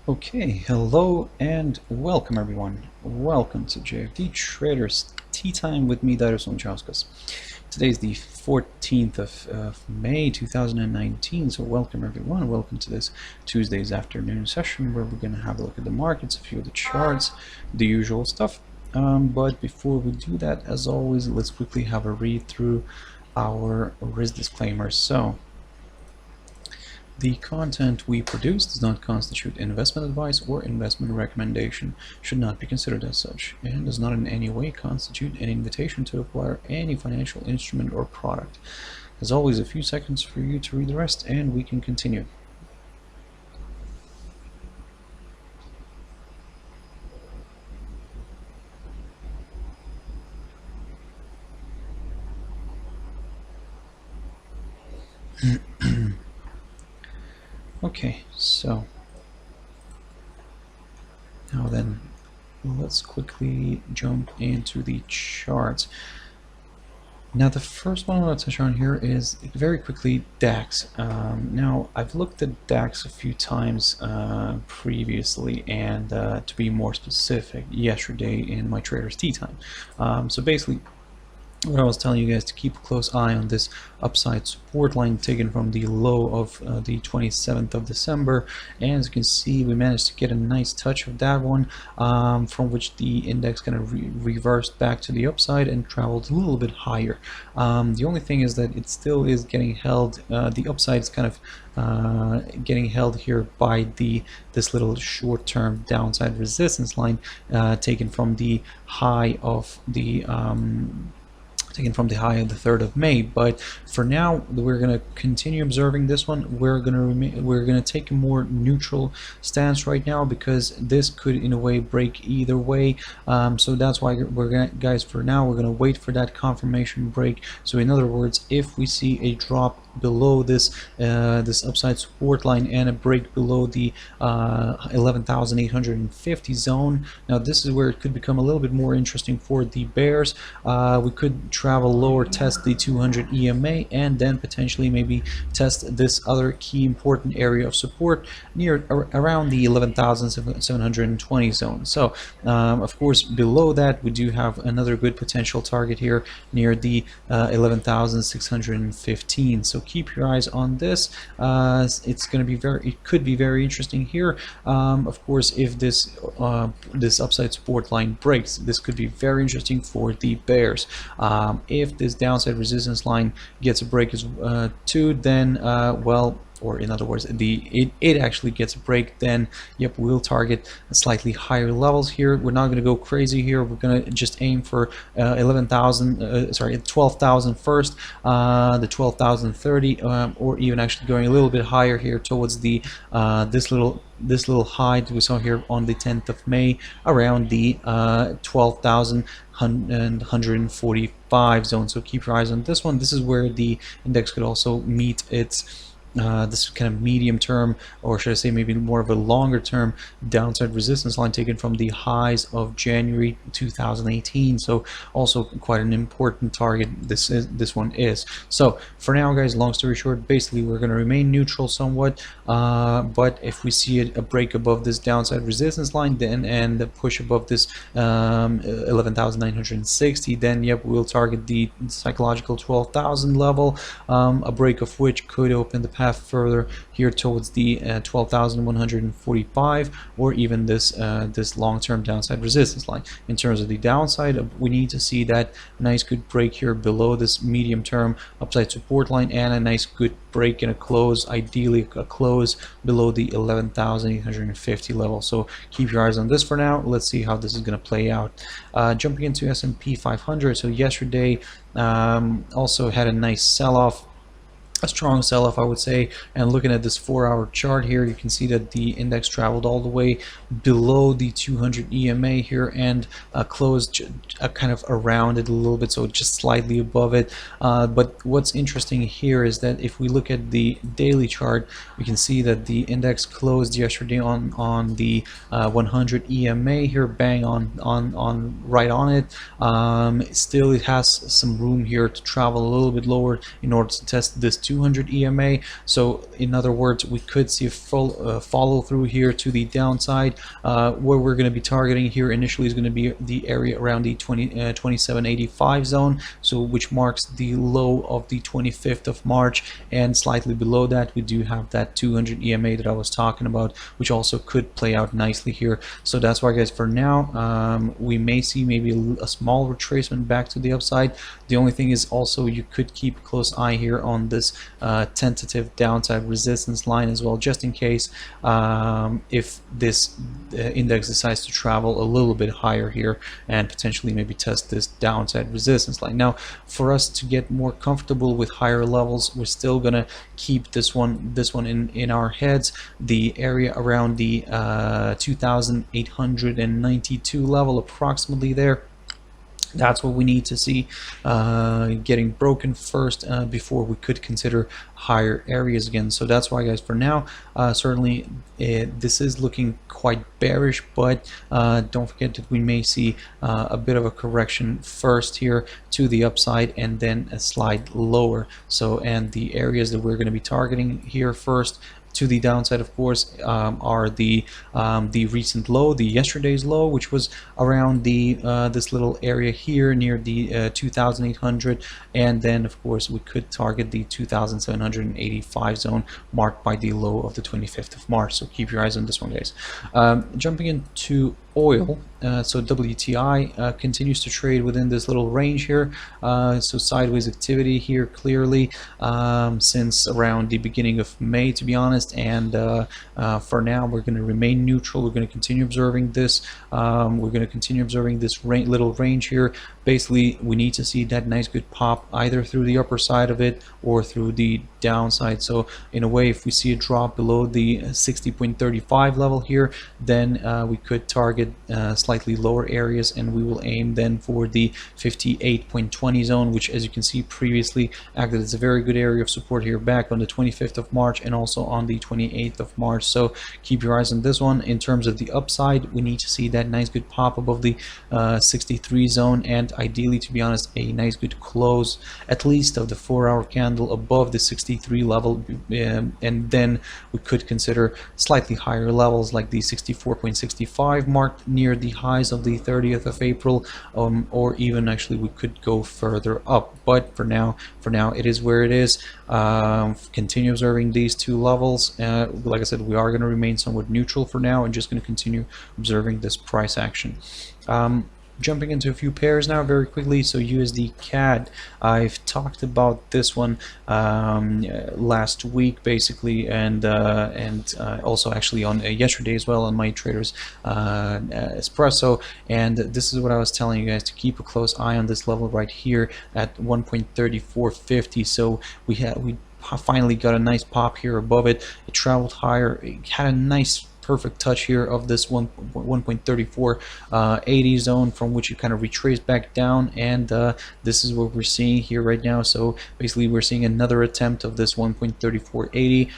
Okay, hello and welcome everyone. Welcome to JFD Traders Tea Time with me, Darius Anucauskas. Today is the 14th of May 2019, so welcome everyone. Welcome to this Tuesday's afternoon session where we're going to have a look at the markets, a few of the charts, the usual stuff. But before we do that, as always, let's quickly have a read through our risk disclaimers. So, the content we produce does not constitute investment advice or investment recommendation, should not be considered as such, and does not in any way constitute an invitation to acquire any financial instrument or product. As always, a few seconds for you to read the rest and we can continue. Okay, so now then, let's quickly jump into the charts. Now the first one I want to touch on here is very quickly DAX. Now I've looked at DAX a few times previously, and to be more specific, yesterday in my Traders Tea Time. So basically, what I was telling you guys to keep a close eye on this upside support line taken from the low of the 27th of December, and as you can see, we managed to get a nice touch of that one, from which the index kind of reversed back to the upside and traveled a little bit higher. The only thing is that it still is getting held, the upside is kind of getting held here by this little short-term downside resistance line taken from the high of the 3rd of May. But for now, we're going to continue observing this one. We're going to take a more neutral stance right now, because this could in a way break either way. So that's why we're going to, guys, for now we're going to wait for that confirmation break. So in other words, if we see a drop below this this upside support line and a break below the 11,850 zone, now this is where it could become a little bit more interesting for the bears. We could travel lower, test the 200 EMA, and then potentially maybe test this other key important area of support near around the 11,720 zone. So of course, below that we do have another good potential target here near the 11,615. So keep your eyes on this. It's going to be it could be very interesting here. Of course, if this this upside support line breaks, this could be very interesting for the bears. If this downside resistance line gets a break too, then well, or in other words, it actually gets a break, then yep, we'll target slightly higher levels here. We're not going to go crazy here. We're going to just aim for 12,000 first, the 12,030, or even actually going a little bit higher here towards the this little high that we saw here on the 10th of May, around the 12,145 zone. So keep your eyes on this one. This is where the index could also meet its this kind of medium term, or should I say maybe more of a longer term downside resistance line taken from the highs of January 2018. So also quite an important target this one is. So for now, guys, long story short, basically we're going to remain neutral somewhat, but if we see a break above this downside resistance line, then and the push above this 11,960, then yep, we'll target the psychological 12,000 level, a break of which could open the path further here towards the 12,145, or even this this long-term downside resistance line. In terms of the downside, we need to see that nice good break here below this medium-term upside support line, and a nice good break and a close, ideally a close below the 11,850 level. So keep your eyes on this for now. Let's see how this is going to play out. Jumping into S&P500, so yesterday also had a nice sell-off, a strong sell-off, I would say. And looking at this 4-hour chart here, you can see that the index traveled all the way below the 200 EMA here, and closed kind of around it a little bit, so just slightly above it. But what's interesting here is that if we look at the daily chart, we can see that the index closed yesterday on the 100 EMA here, bang on right on it. Still, it has some room here to travel a little bit lower in order to test this 200 200 EMA. So in other words, we could see a full follow through here to the downside. Where we're going to be targeting here initially is going to be the area around the 2785 zone, so which marks the low of the 25th of March, and slightly below that we do have that 200 EMA that I was talking about, which also could play out nicely here. So that's why, guys, for now we may see maybe a small retracement back to the upside. The only thing is also you could keep a close eye here on this tentative downside resistance line as well, just in case if this index decides to travel a little bit higher here and potentially maybe test this downside resistance line. Now, for us to get more comfortable with higher levels, we're still gonna keep this one in our heads, the area around the 2892 level, approximately there. That's what we need to see getting broken first before we could consider higher areas again. So that's why, guys, for now, certainly this is looking quite bearish, but don't forget that we may see a bit of a correction first here to the upside and then a slide lower. So, and the areas that we're going to be targeting here first to the downside, of course, are the recent low, the yesterday's low, which was around the this little area here near the 2800, and then of course we could target the 2785 zone marked by the low of the 25th of March. So keep your eyes on this one, guys. Jumping into oil, so WTI continues to trade within this little range here, so sideways activity here clearly since around the beginning of May, to be honest, and for now we're going to remain neutral. We're going to continue observing this. We're going to continue observing this little range here. Basically, we need to see that nice good pop either through the upper side of it or through the downside. So in a way, if we see a drop below the 60.35 level here, then we could target slightly lower areas, and we will aim then for the 58.20 zone, which, as you can see, previously acted as a very good area of support here back on the 25th of March and also on the 28th of March. So keep your eyes on this one. In terms of the upside, we need to see that nice good pop above the 63 zone, and ideally, to be honest, a nice good close at least of the 4-hour candle above the 63 level, and then we could consider slightly higher levels like the 64.65 marked near the highs of the 30th of April, or even actually we could go further up. But for now it is where it is. Continue observing these two levels. Like I said, we are going to remain somewhat neutral for now and just going to continue observing this price action. Jumping into a few pairs now very quickly. So USDCAD, I've talked about this one last week basically, and also actually on yesterday as well on my traders espresso, and this is what I was telling you guys, to keep a close eye on this level right here at 1.3450. so we finally got a nice pop here above it. It traveled higher, it had a nice perfect touch here of this 1.3480 zone, from which you kind of retrace back down, and this is what we're seeing here right now. So basically we're seeing another attempt of this 1.3480.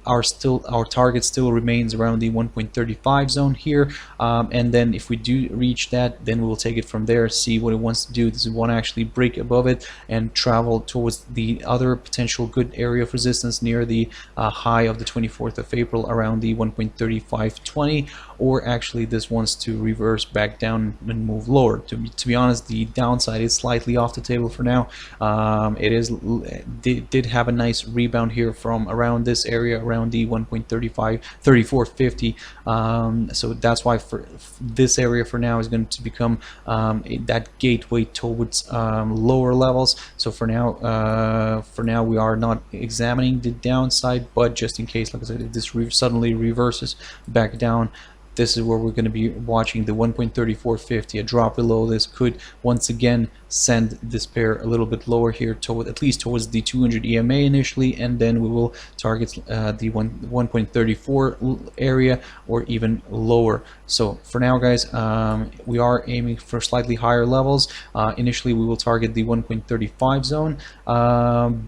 Our target still remains around the 1.35 zone here, and then if we do reach that, then we'll take it from there, see what it wants to do. Does it want to actually break above it and travel towards the other potential good area of resistance near the high of the 24th of April around the 1.3520, or actually this wants to reverse back down and move lower? To be honest, the downside is slightly off the table for now. It did have a nice rebound here from around this area, around the 1.3450. So that's why for this area for now is going to become that gateway towards lower levels. So for now we are not examining the downside, but just in case, like I said, if this suddenly reverses back down, this is where we're going to be watching the 1.3450. A drop below this could once again send this pair a little bit lower here, at least towards the 200 EMA initially, and then we will target the 1.34 area or even lower. So for now, guys, we are aiming for slightly higher levels. Initially we will target the 1.35 zone,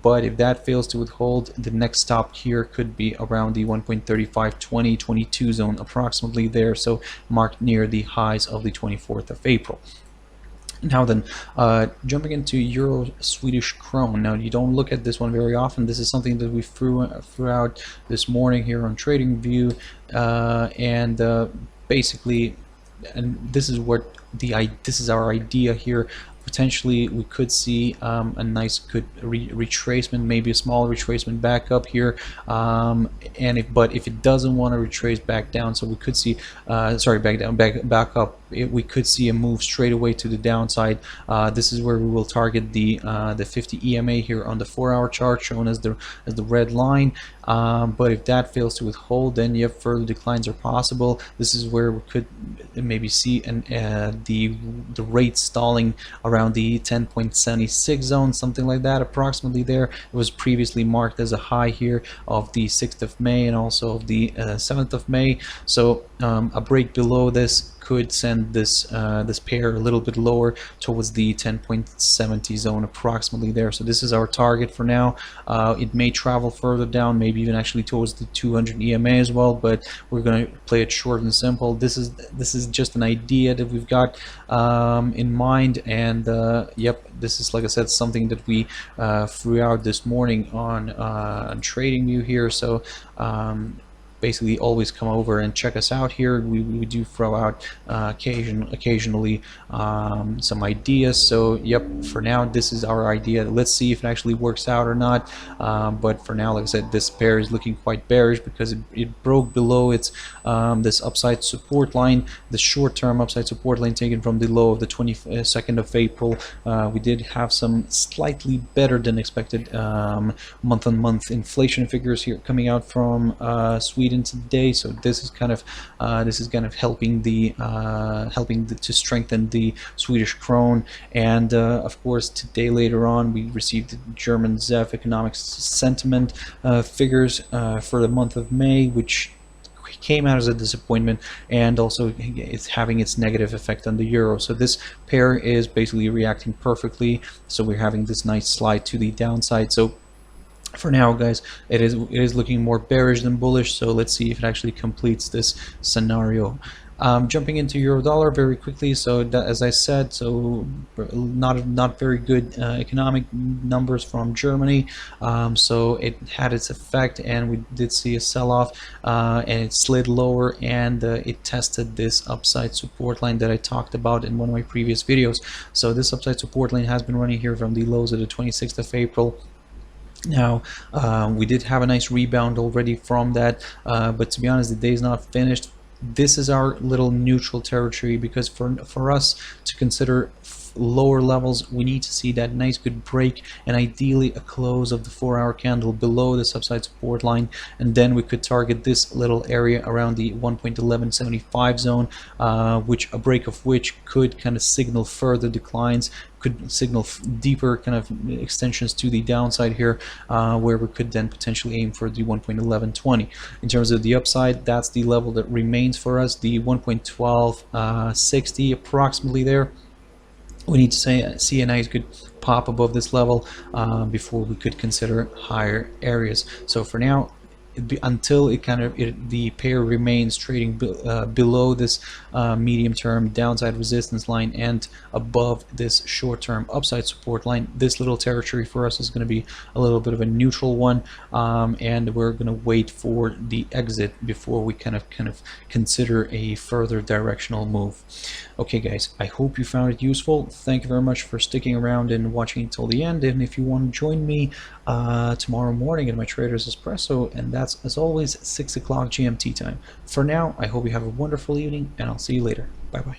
but if that fails to withhold, the next stop here could be around the 1.3520-22 zone, approximately there, so marked near the highs of the 24th of April. Now then, jumping into Euro Swedish krone. Now you don't look at this one very often. This is something that we threw out this morning here on TradingView, and basically, and this is what this is our idea here. Potentially we could see a nice good retracement, maybe a small retracement back up here, and but if it doesn't want to retrace back down, so we could see sorry, back down, back up, we could see a move straight away to the downside. This is where we will target the 50 EMA here on the 4-hour chart, shown as the red line. But if that fails to withhold, then yep, further declines are possible. This is where we could maybe see the rate stalling around the 10.76 zone, something like that, approximately there. It was previously marked as a high here of the 6th of May and also of the 7th of May. So a break below this could send this this pair a little bit lower towards the 10.70 zone, approximately there. So this is our target for now. It may travel further down, maybe even actually towards the 200 EMA as well, but we're going to play it short and simple. This is just an idea that we've got in mind, and yep, this is, like I said, something that we threw out this morning on TradingView here. So basically always come over and check us out here. We do throw out occasionally some ideas. So yep, for now this is our idea. Let's see if it actually works out or not, but for now, like I said, this pair is looking quite bearish because it broke below its this upside support line, the short-term upside support line taken from the low of the 22nd of April. We did have some slightly better than expected month-on-month inflation figures here coming out from Sweden today, so this is kind of helping to strengthen the Swedish krone. And of course, today later on we received the German ZEF economic sentiment figures for the month of May, which came out as a disappointment, and also it's having its negative effect on the euro. So this pair is basically reacting perfectly, so we're having this nice slide to the downside. So for now, guys, it is looking more bearish than bullish, so let's see if it actually completes this scenario. Jumping into euro dollar very quickly. So that, as I said, so not very good economic numbers from Germany, so it had its effect, and we did see a sell-off, and it slid lower, and it tested this upside support line that I talked about in one of my previous videos. So this upside support line has been running here from the lows of the 26th of April. Now we did have a nice rebound already from that, but to be honest, the day is not finished. This is our little neutral territory, because for us to consider lower levels, we need to see that nice good break, and ideally a close of the 4-hour candle below the upside support line, and then we could target this little area around the 1.1175 zone, which a break of which could kind of signal further declines, could signal deeper kind of extensions to the downside here, where we could then potentially aim for the 1.1120. In terms of the upside, that's the level that remains for us, the 1.1260 approximately there. We need to see a nice good pop above this level before we could consider higher areas. So for now, until the pair remains trading below this medium-term downside resistance line and above this short-term upside support line, this little territory for us is going to be a little bit of a neutral one, and we're going to wait for the exit before we kind of consider a further directional move. Okay, guys, I hope you found it useful. Thank you very much for sticking around and watching until the end. And if you want to join me tomorrow morning in my Trader's Espresso, and that's as always 6 o'clock GMT time. For now, I hope you have a wonderful evening, and I'll see you later. Bye bye.